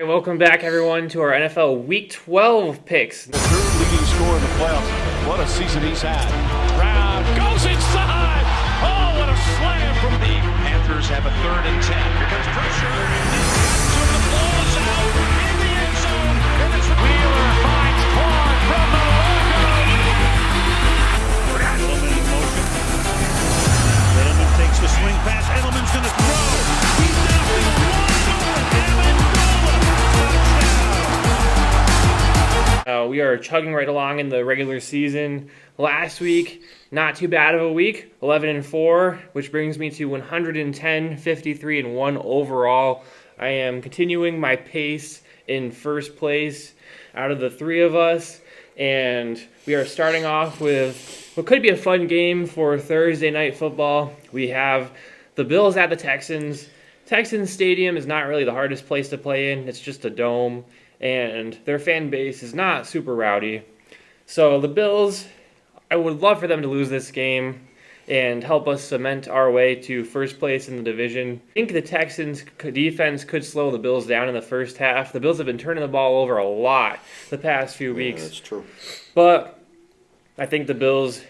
Hey, welcome back, everyone, to our NFL Week 12 picks. The third leading scorer in the playoffs. What a season he's had. Brown goes inside. Oh, what a slam from the Panthers have a 3rd and 10. Here comes pressure. So the ball is out in the end zone. And it's Wheeler finds Claude from the logo. Edelman in motion. Edelman takes the swing pass. Edelman's going to throw. He's downfield. We are chugging right along in the regular season. Last week, not too bad of a week, 11-4, which brings me to 110, 53, and 1 overall. I am continuing my pace in first place out of the three of us, and we are starting off with what could be a fun game for Thursday night football. We have the Bills at the Texans. Texans Stadium is not really the hardest place to play in. It's just a dome, and their fan base is not super rowdy. So the Bills, I would love for them to lose this game and help us cement our way to first place in the division. I think the Texans defense could slow the Bills down in the first half. The Bills have been turning the ball over a lot the past few weeks. Yeah, that's true. But I think the Bills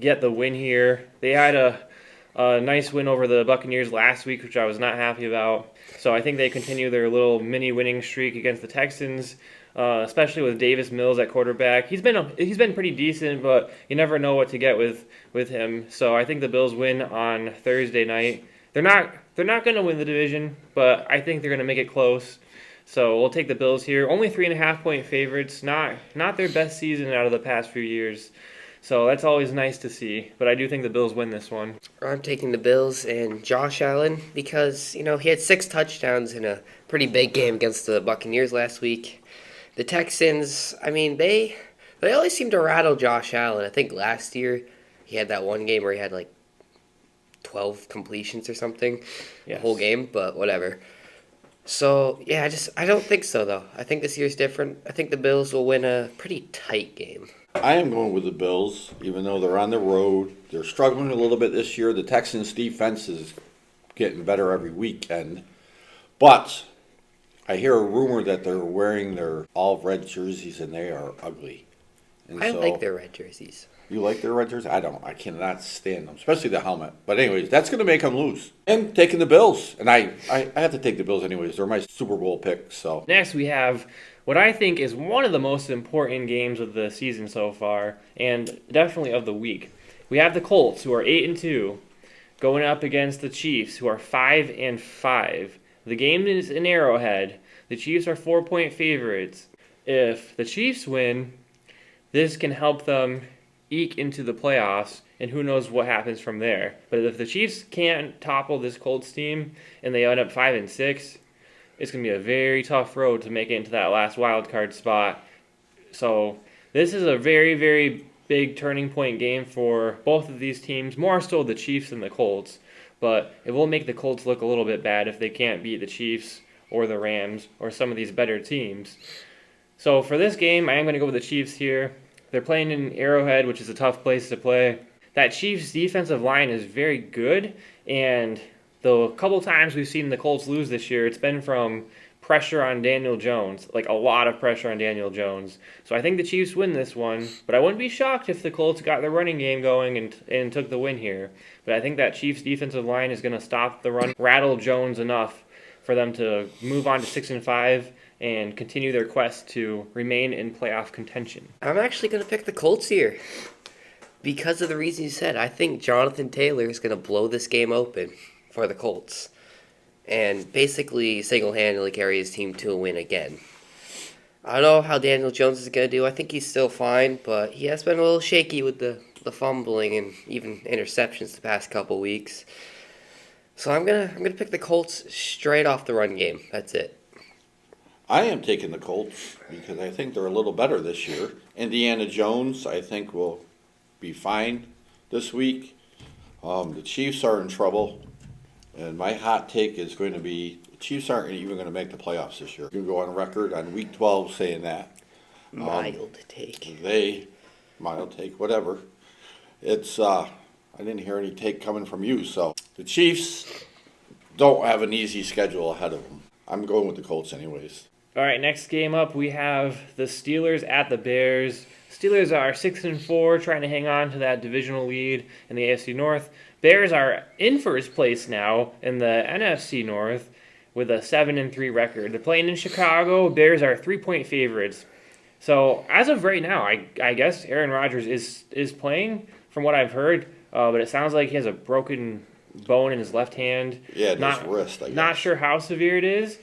get the win here. They had a nice win over the Buccaneers last week, which I was not happy about. So I think they continue their little mini winning streak against the Texans, especially with Davis Mills at quarterback. He's been pretty decent, but you never know what to get with him. So I think the Bills win on Thursday night. They're not going to win the division, but I think they're going to make it close. So we'll take the Bills here. Only 3.5-point favorites. Not their best season out of the past few years. So that's always nice to see, but I do think the Bills win this one. I'm taking the Bills and Josh Allen because, he had 6 touchdowns in a pretty big game against the Buccaneers last week. The Texans, they always seem to rattle Josh Allen. I think last year he had that one game where he had like 12 completions or something, the whole game, but whatever. So, yeah, I don't think so, though. I think this year's different. I think the Bills will win a pretty tight game. I am going with the Bills, even though they're on the road. They're struggling a little bit this year. The Texans' defense is getting better every weekend. But I hear a rumor that they're wearing their all-red jerseys, and they are ugly. And I like their red jerseys. You like their red jerseys? I don't. I cannot stand them, especially the helmet. But anyways, that's going to make them lose. And taking the Bills. And I have to take the Bills anyways. They're my Super Bowl pick. So next we have what I think is one of the most important games of the season so far, and definitely of the week. We have the Colts, who are 8-2, going up against the Chiefs, who are 5-5. The game is in Arrowhead. The Chiefs are 4-point favorites. If the Chiefs win, this can help them eke into the playoffs, and who knows what happens from there. But if the Chiefs can't topple this Colts team and they end up 5-6, it's going to be a very tough road to make it into that last wild card spot. So this is a very, very big turning point game for both of these teams, more so the Chiefs than the Colts. But it will make the Colts look a little bit bad if they can't beat the Chiefs or the Rams or some of these better teams. So for this game, I am going to go with the Chiefs here. They're playing in Arrowhead, which is a tough place to play. That Chiefs defensive line is very good, and the couple times we've seen the Colts lose this year, it's been from pressure on Daniel Jones, like a lot of pressure on Daniel Jones. So I think the Chiefs win this one, but I wouldn't be shocked if the Colts got their running game going and took the win here. But I think that Chiefs defensive line is going to stop the run, rattle Jones enough for them to move on to 6-5 and continue their quest to remain in playoff contention. I'm actually going to pick the Colts here because of the reason you said. I think Jonathan Taylor is going to blow this game open for the Colts and basically single-handedly carry his team to a win again. I don't know how Daniel Jones is going to do. I think he's still fine, but he has been a little shaky with the fumbling and even interceptions the past couple weeks. So I'm gonna pick the Colts straight off the run game. That's it. I am taking the Colts because I think they're a little better this year. Indiana Jones, I think, will be fine this week. The Chiefs are in trouble. And my hot take is going to be the Chiefs aren't even going to make the playoffs this year. You can go on record on Week 12 saying that. Mild take. Mild take, whatever. It's I didn't hear any take coming from you. So the Chiefs don't have an easy schedule ahead of them. I'm going with the Colts anyways. All right, next game up, we have the Steelers at the Bears. Steelers are 6-4, trying to hang on to that divisional lead in the AFC North. Bears are in first place now in the NFC North with a 7-3 record. They're playing in Chicago. Bears are 3-point favorites. So as of right now, I guess Aaron Rodgers is playing from what I've heard, but it sounds like he has a broken bone in his left hand. Yeah, his wrist, I guess. Not sure how severe it is.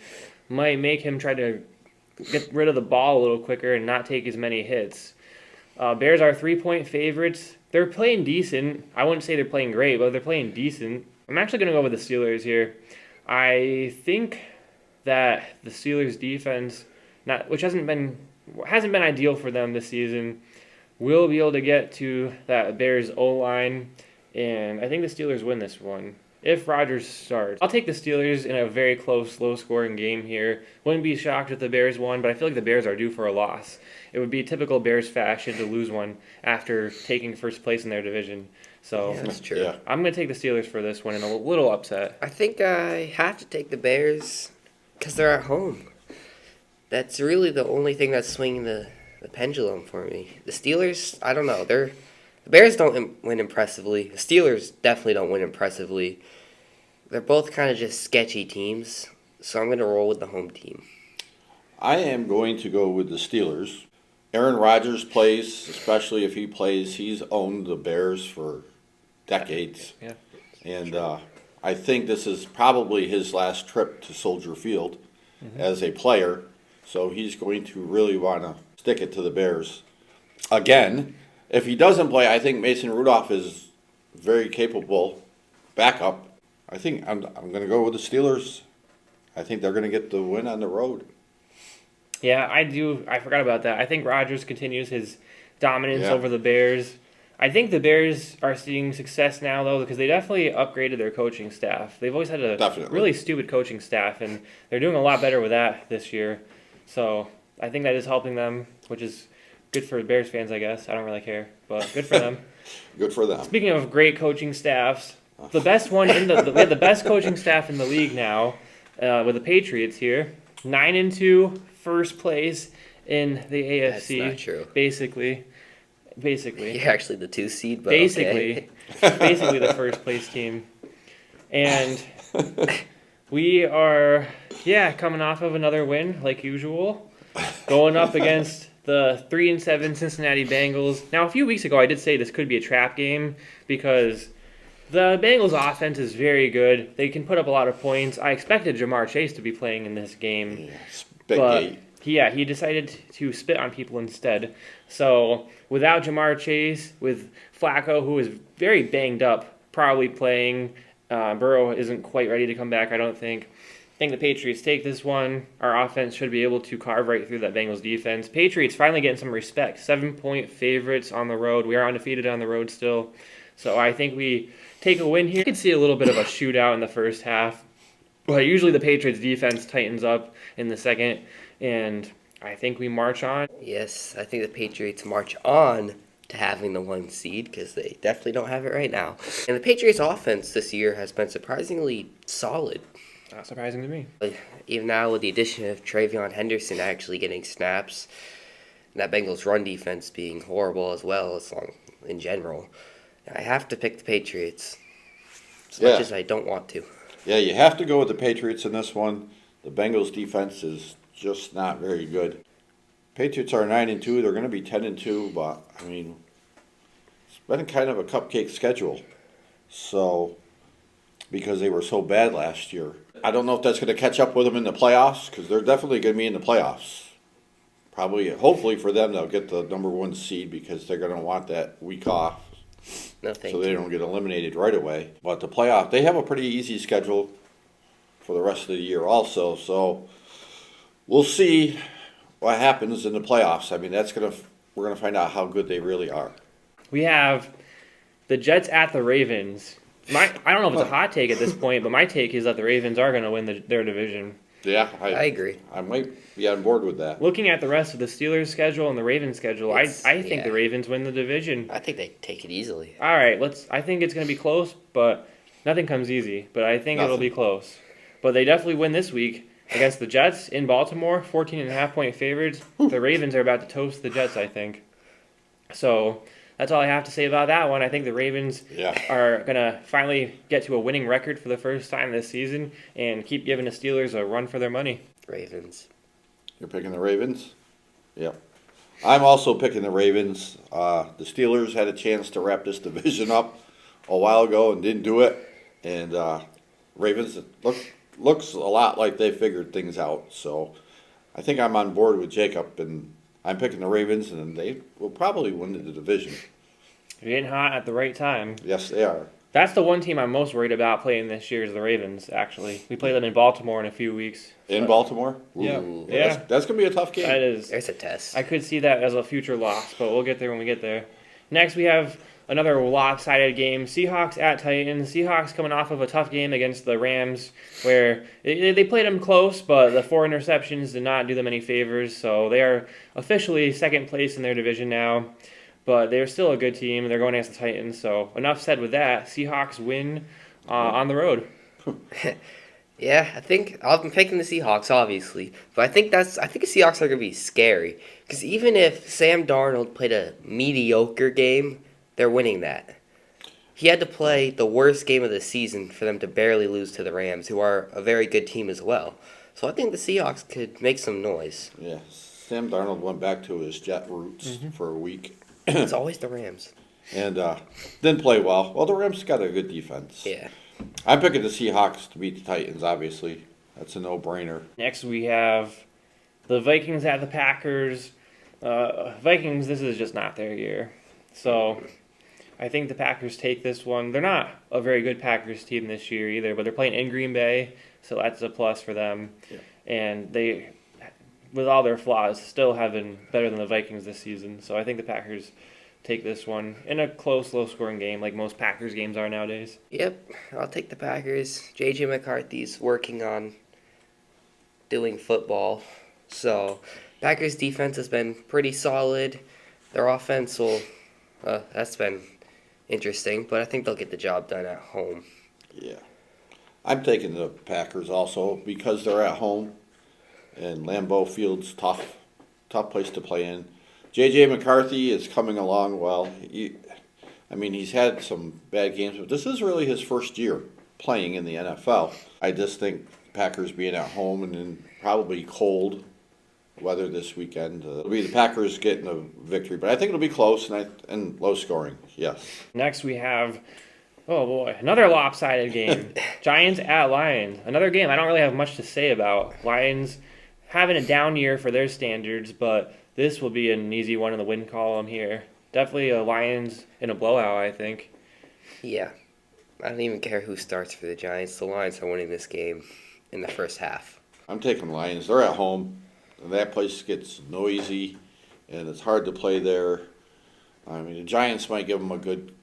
Might make him try to get rid of the ball a little quicker and not take as many hits. Bears are 3-point favorites. They're playing decent. I wouldn't say they're playing great, but they're playing decent. I'm actually going to go with the Steelers here. I think that the Steelers defense, which hasn't been ideal for them this season, will be able to get to that Bears O-line, and I think the Steelers win this one. If Rodgers starts, I'll take the Steelers in a very close, low-scoring game here. Wouldn't be shocked if the Bears won, but I feel like the Bears are due for a loss. It would be typical Bears fashion to lose one after taking first place in their division. So Yeah, that's true. Yeah. I'm going to take the Steelers for this one and a little upset. I think I have to take the Bears because they're at home. That's really the only thing that's swinging the pendulum for me. The Steelers, I don't know. The Bears don't win impressively. The Steelers definitely don't win impressively. They're both kind of just sketchy teams, so I'm going to roll with the home team. I am going to go with the Steelers. Aaron Rodgers plays, especially if he plays. He's owned the Bears for decades. Yeah. And I think this is probably his last trip to Soldier Field as a player. So he's going to really want to stick it to the Bears. Again, if he doesn't play, I think Mason Rudolph is very capable backup. I think I'm going to go with the Steelers. I think they're going to get the win on the road. Yeah, I do. I forgot about that. I think Rodgers continues his dominance over the Bears. I think the Bears are seeing success now, though, because they definitely upgraded their coaching staff. They've always had a really stupid coaching staff, and they're doing a lot better with that this year. So I think that is helping them, which is good for Bears fans, I guess. I don't really care, but good for them. Good for them. Speaking of great coaching staffs, the best one we have the best coaching staff in the league now, with the Patriots here, 9-2, first place in the AFC. That's not true. Basically, You're actually the 2 seed, but basically the first place team, and we are coming off of another win like usual, going up against the 3-7 Cincinnati Bengals. Now, a few weeks ago, I did say this could be a trap game because the Bengals' offense is very good. They can put up a lot of points. I expected Jamar Chase to be playing in this game, but he decided to spit on people instead. So without Jamar Chase, with Flacco, who is very banged up, probably playing, Burrow isn't quite ready to come back, I don't think. I think the Patriots take this one. Our offense should be able to carve right through that Bengals defense. Patriots finally getting some respect. 7-point favorites on the road. We are undefeated on the road still. So I think we take a win here. You can see a little bit of a shootout in the first half. But usually the Patriots defense tightens up in the second. And I think we march on. Yes, I think the Patriots march on to having the 1 seed because they definitely don't have it right now. And the Patriots offense this year has been surprisingly solid. Not surprising to me. Even now with the addition of Travion Henderson actually getting snaps, and that Bengals run defense being horrible as well in general, I have to pick the Patriots as much as I don't want to. Yeah, you have to go with the Patriots in this one. The Bengals defense is just not very good. Patriots are 9-2. They're going to be 10-2, but I mean, it's been kind of a cupcake schedule. So, because they were so bad last year, I don't know if that's going to catch up with them in the playoffs because they're definitely going to be in the playoffs. Probably, hopefully for them, they'll get the number 1 seed because they're going to want that week off. No, thank So you. they don't get eliminated right away. But the playoff, they have a pretty easy schedule for the rest of the year also. So we'll see what happens in the playoffs. I mean, we're gonna find out how good they really are. We have the Jets at the Ravens. I don't know if it's a hot take at this point, but my take is that the Ravens are going to win their division. Yeah, I agree. I might be on board with that. Looking at the rest of the Steelers' schedule and the Ravens' schedule, I think the Ravens win the division. I think they take it easily. All right, I think it's going to be close, but nothing comes easy. But I think it'll be close. But they definitely win this week. against the Jets in Baltimore, 14.5-point favorites. The Ravens are about to toast the Jets, I think. So that's all I have to say about that one. I think the Ravens are going to finally get to a winning record for the first time this season and keep giving the Steelers a run for their money. Ravens. You're picking the Ravens? Yep. I'm also picking the Ravens. The Steelers had a chance to wrap this division up a while ago and didn't do it. And Ravens looks a lot like they figured things out. So I think I'm on board with Jacob, and I'm picking the Ravens, and they will probably win the division. You're getting hot at the right time. Yes, they are. That's the one team I'm most worried about playing this year is the Ravens, actually. We play them in Baltimore in a few weeks. In Baltimore? Yeah. Ooh, Yeah. That's going to be a tough game. That is. There's a test. I could see that as a future loss, but we'll get there when we get there. Next, we have another lopsided game. Seahawks at Titans. Seahawks coming off of a tough game against the Rams where they played them close, but the 4 interceptions did not do them any favors. So they are officially second place in their division now. But they're still a good team. They're going against the Titans. So enough said with that. Seahawks win on the road. Yeah, I think I'm picking the Seahawks, obviously, but I think the Seahawks are gonna be scary because even if Sam Darnold played a mediocre game, they're winning that. He had to play the worst game of the season for them to barely lose to the Rams, who are a very good team as well. So I think the Seahawks could make some noise. Yeah. Sam Darnold went back to his Jet roots for a week. It's always the Rams. And didn't play well. Well, the Rams got a good defense. Yeah. I'm picking the Seahawks to beat the Titans, obviously. That's a no-brainer. Next, we have the Vikings at the Packers. Vikings, this is just not their year. So I think the Packers take this one. They're not a very good Packers team this year either, but they're playing in Green Bay, so that's a plus for them. Yeah. And they, with all their flaws, still have been better than the Vikings this season. So I think the Packers take this one in a close, low-scoring game like most Packers games are nowadays. Yep, I'll take the Packers. J.J. McCarthy's working on doing football. So Packers' defense has been pretty solid. Their offense that's been interesting, but I think they'll get the job done at home. Yeah. I'm taking the Packers also because they're at home. And Lambeau Field's tough place to play in. J.J. McCarthy is coming along well. He's had some bad games, but this is really his first year playing in the NFL. I just think Packers being at home and in probably cold weather this weekend, it'll be the Packers getting a victory. But I think it'll be close and low scoring, yes. Next we have, oh boy, another lopsided game. Giants at Lions. Another game I don't really have much to say about. Lions having a down year for their standards, but this will be an easy one in the win column here. Definitely a Lions in a blowout, I think. Yeah. I don't even care who starts for the Giants. The Lions are winning this game in the first half. I'm taking Lions. They're at home. And that place gets noisy, and it's hard to play there. The Giants might give them a good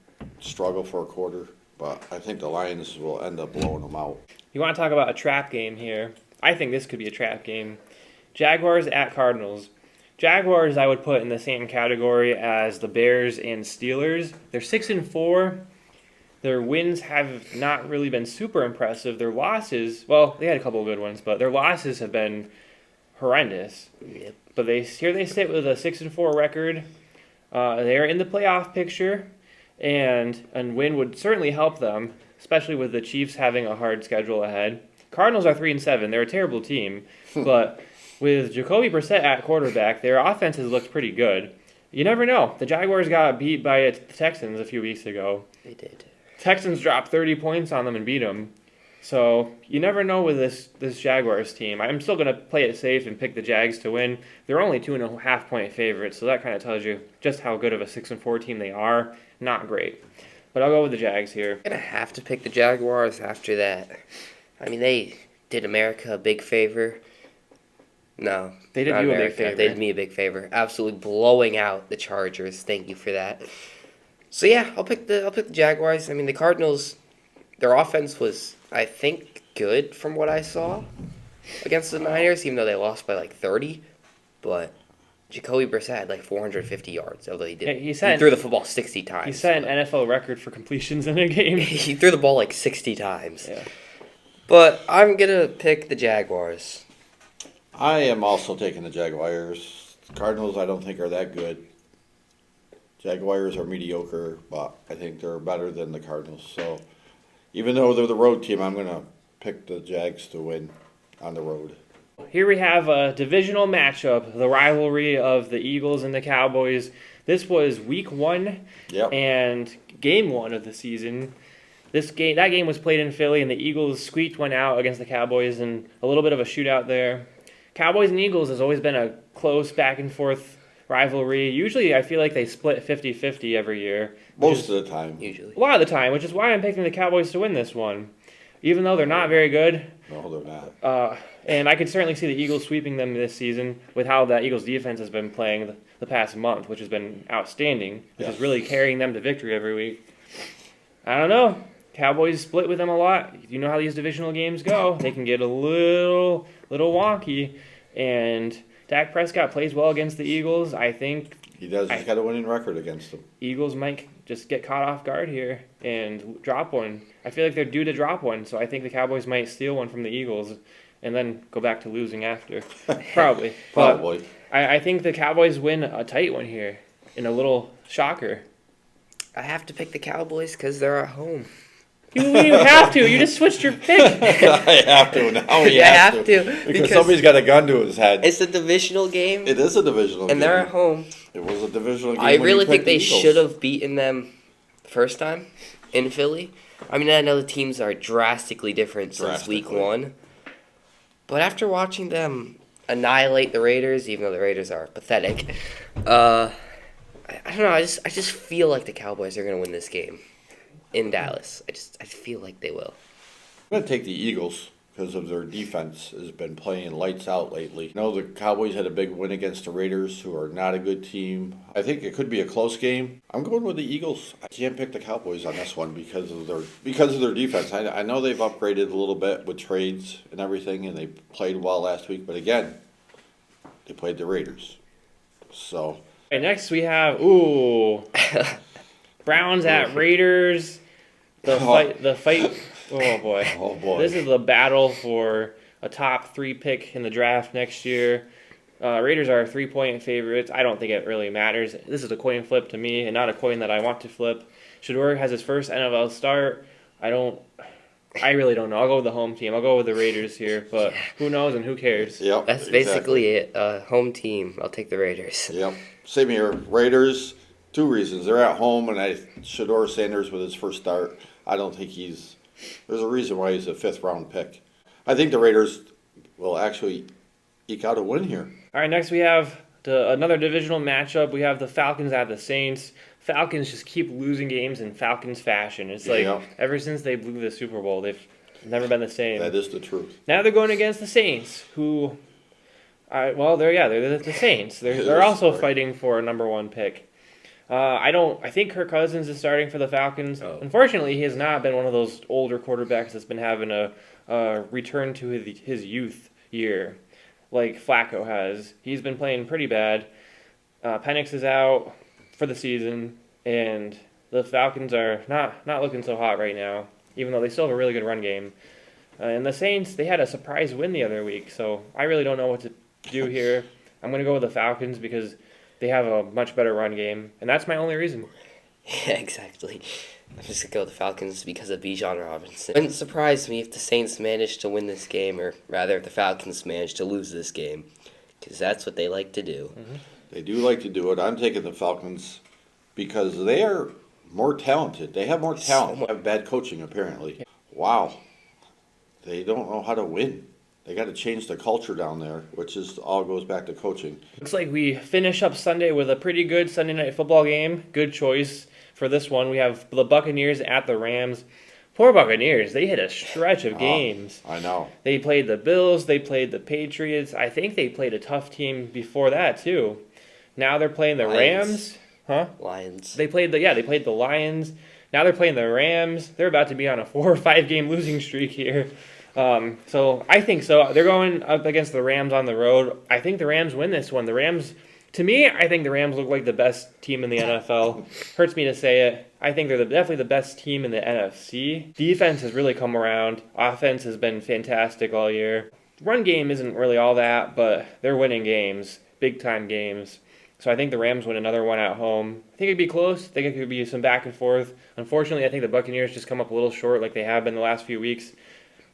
struggle for a quarter, but I think the Lions will end up blowing them out. You want to talk about a trap game here? I think this could be a trap game. Jaguars at Cardinals. Jaguars I would put in the same category as the Bears and Steelers. They're 6-4. Their wins have not really been super impressive. Their losses, well, they had a couple of good ones, but their losses have been horrendous. Yep. But they sit with a 6-4 record. They're in the playoff picture, and a win would certainly help them, especially with the Chiefs having a hard schedule ahead. Cardinals are 3-7. They're a terrible team, but with Jacoby Brissett at quarterback, their offense has looked pretty good. You never know. The Jaguars got beat by the Texans a few weeks ago. They did. Texans dropped 30 points on them and beat them. So you never know with this Jaguars team. I'm still going to play it safe and pick the Jags to win. They're only 2.5-point favorites, so that kind of tells you just how good of a 6-4 team they are. Not great. But I'll go with the Jags here. I'm going to have to pick the Jaguars after that. They did America a big favor. No. They did not you a America. big favor. They did me a big favor. Absolutely blowing out the Chargers. Thank you for that. So yeah, I'll pick the Jaguars. The Cardinals, their offense was, I think, good from what I saw against the Niners, even though they lost by 30. But Jacoby Brissett had 450 yards, although he did. He threw the football 60 times. He set an NFL record for completions in a game. He threw the ball 60 times. Yeah. But I'm going to pick the Jaguars. I am also taking the Jaguars. Cardinals, I don't think are that good. Jaguars are mediocre, but I think they're better than the Cardinals. So even though they're the road team, I'm going to pick the Jags to win on the road. Here we have a divisional matchup, the rivalry of the Eagles and the Cowboys. This was week 1 Yep. and game 1 of the season. That game was played in Philly, and the Eagles squeaked one out against the Cowboys in a little bit of a shootout there. Cowboys and Eagles has always been a close back and forth rivalry. Usually I feel like they split 50-50 every year. Most of the time. Usually. A lot of the time, which is why I'm picking the Cowboys to win this one. Even though they're not very good, No, they're not. and I can certainly see the Eagles sweeping them this season with how the Eagles defense has been playing the past month, which has been outstanding, which is really carrying them to victory every week. I don't know. Cowboys split with them a lot. You know how these divisional games go. They can get a little wonky, and Dak Prescott plays well against the Eagles. I think He does. He's got a winning record against them. Eagles might just get caught off guard here and drop one. I feel like they're due to drop one, so I think the Cowboys might steal one from the Eagles and then go back to losing after. Probably. Probably. But I think the Cowboys win a tight one here in a little shocker. I have to pick the Cowboys because they're at home. You have to. You just switched your pick. I have to now. He I has have to because somebody's got a gun to his head. it's a divisional game, It is a divisional game. and they're at home. It was a divisional game. I when you really think picked the they Eagles. should have beaten them the first time in Philly. I mean, I know the teams are drastically different since week Drastically. 1. But after watching them annihilate the Raiders, even though the Raiders are pathetic, I don't know. I just feel like the Cowboys are going to win this game in Dallas. I feel like they will. I'm going to take the Eagles because of their defense has been playing lights out lately. I know the Cowboys had a big win against the Raiders, who are not a good team. I think it could be a close game. I'm going with the Eagles. I can't pick the Cowboys on this one because of their defense. I know they've upgraded a little bit with trades and everything, and they played well last week. But again, they played the Raiders. So And next we have Browns at Raiders. The fight. Oh boy. Oh, boy. This is the battle for a top 3 pick in the draft next year. Raiders are 3-point favorites. I don't think it really matters. This is a coin flip to me, and not a coin that I want to flip. Shador has his first NFL start. I really don't know. I'll go with the home team. I'll go with the Raiders here, but who knows and who cares? yep, That's exactly. basically it. Home team. I'll take the Raiders. Yep. Same here. Raiders, 2 reasons. They're at home, and Shador Sanders with his first start, I don't think there's a reason why he's a 5th round pick. I think the Raiders will actually eke out a win here. All right, next we have another divisional matchup. We have the Falcons at the Saints. Falcons just keep losing games in Falcons fashion. It's like Yeah. ever since they blew the Super Bowl, they've never been the same. That is the truth. Now they're going against the Saints, who, they're the Saints. They're also Sorry. fighting for a number 1 pick. I think Kirk Cousins is starting for the Falcons. Oh. Unfortunately, he has not been one of those older quarterbacks that's been having a return to his youth year, like Flacco has. He's been playing pretty bad. Penix is out for the season, and the Falcons are not looking so hot right now, even though they still have a really good run game. And the Saints, they had a surprise win the other week, so I really don't know what to do here. I'm going to go with the Falcons because they have a much better run game, and that's my only reason. Yeah, exactly. I'm just going to go with the Falcons because of Bijan Robinson. It wouldn't surprise me if the Saints managed to win this game, or rather if the Falcons managed to lose this game, because that's what they like to do. Mm-hmm. They do like to do it. I'm taking the Falcons because they are more talented. They have more talent. They have bad coaching, apparently. Wow. They don't know how to win. They got to change the culture down there, which is all goes back to coaching. Looks like we finish up Sunday with a pretty good Sunday night football game. Good choice for this one. We have the Buccaneers at the Rams. Poor Buccaneers. They hit a stretch of games. I know. They played the Bills. They played the Patriots. I think they played a tough team before that, too. Now they're playing the Lions. Rams. Huh? Lions. They played the Lions. Now they're playing the Rams. They're about to be on a 4 or 5 game losing streak here. So I think so. They're going up against the Rams on the road. I think the Rams win this one. The Rams, to me, I think the Rams look like the best team in the NFL. Hurts me to say it. I think they're definitely the best team in the NFC. Defense has really come around. Offense has been fantastic all year. run game isn't really all that, but they're winning games, big time games. So I think the Rams win another one at home. I think it'd be close. I think it could be some back and forth. Unfortunately, I think the Buccaneers just come up a little short like they have been the last few weeks.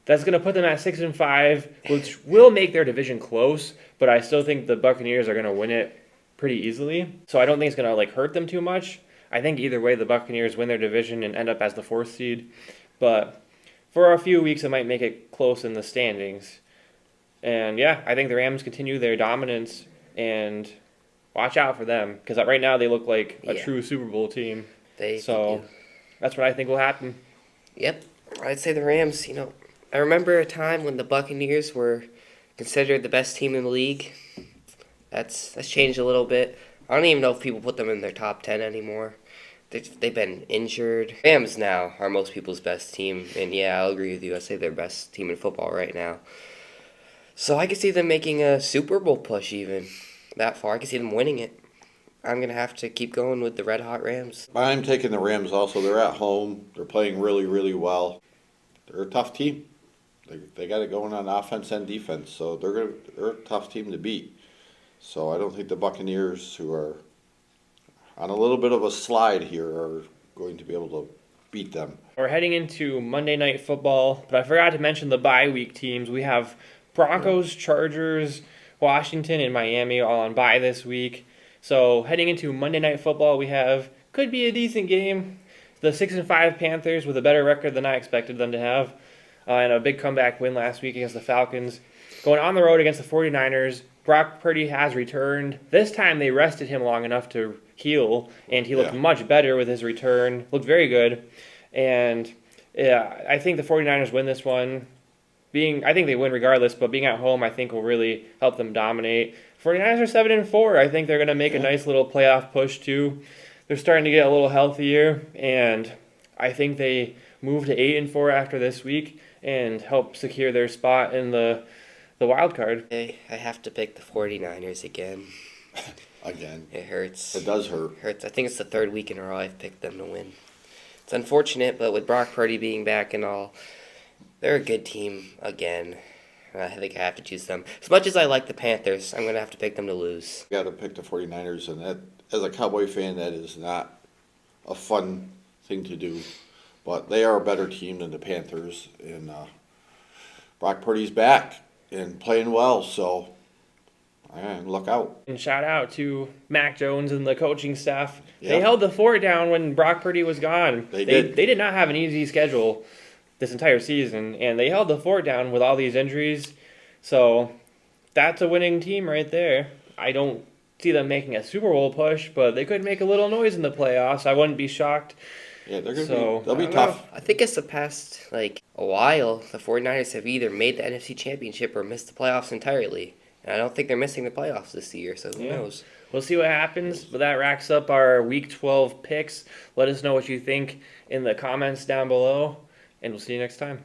That's going to put them at 6-5, which will make their division close, but I still think the Buccaneers are going to win it pretty easily. So I don't think it's going to hurt them too much. I think either way the Buccaneers win their division and end up as the 4th seed. But for a few weeks it might make it close in the standings. And yeah, I think the Rams continue their dominance, and watch out for them because right now they look like a true Super Bowl team. So that's what I think will happen. Yep, I'd say the Rams. I remember a time when the Buccaneers were considered the best team in the league. That's changed a little bit. I don't even know if people put them in their top 10 anymore. They've been injured. Rams now are most people's best team, and yeah, I'll agree with you. I'd say they're best team in football right now. So I could see them making a Super Bowl push even that far. I could see them winning it. I'm going to have to keep going with the Red Hot Rams. I'm taking the Rams also. They're at home. They're playing really, really well. They're a tough team. They got it going on offense and defense, so they're a tough team to beat. So I don't think the Buccaneers, who are on a little bit of a slide here, are going to be able to beat them. We're heading into Monday Night Football, but I forgot to mention the bye week teams. We have Broncos, Chargers, Washington, and Miami all on bye this week. So heading into Monday Night Football, could be a decent game. The 6-5 Panthers with a better record than I expected them to have. And a big comeback win last week against the Falcons. Going on the road against the 49ers, Brock Purdy has returned. This time they rested him long enough to heal, and he looked much better with his return. Looked very good. And yeah, I think the 49ers win this one. I think they win regardless, but being at home I think will really help them dominate. 49ers are 7-4. I think they're going to make a nice little playoff push too. They're starting to get a little healthier, and I think they move to 8-4 after this week and help secure their spot in the wild card. I have to pick the 49ers again. Again. It hurts. It does hurt. It hurts. I think it's the 3rd week in a row I've picked them to win. It's unfortunate, but with Brock Purdy being back and all, they're a good team again. I think I have to choose them. As much as I like the Panthers, I'm going to have to pick them to lose. Got to pick the 49ers, and that, as a Cowboy fan, that is not a fun thing to do. But they are a better team than the Panthers, and Brock Purdy's back and playing well, so look out. And shout out to Mac Jones and the coaching staff. Yeah. They held the fort down when Brock Purdy was gone. They did. They did not have an easy schedule this entire season, and they held the fort down with all these injuries. So that's a winning team right there. I don't see them making a Super Bowl push, but they could make a little noise in the playoffs. I wouldn't be shocked. Yeah, They'll be tough. I think it's the past, a while, the 49ers have either made the NFC Championship or missed the playoffs entirely. And I don't think they're missing the playoffs this year, so who knows? We'll see what happens, but that racks up our Week 12 picks. Let us know what you think in the comments down below, and we'll see you next time.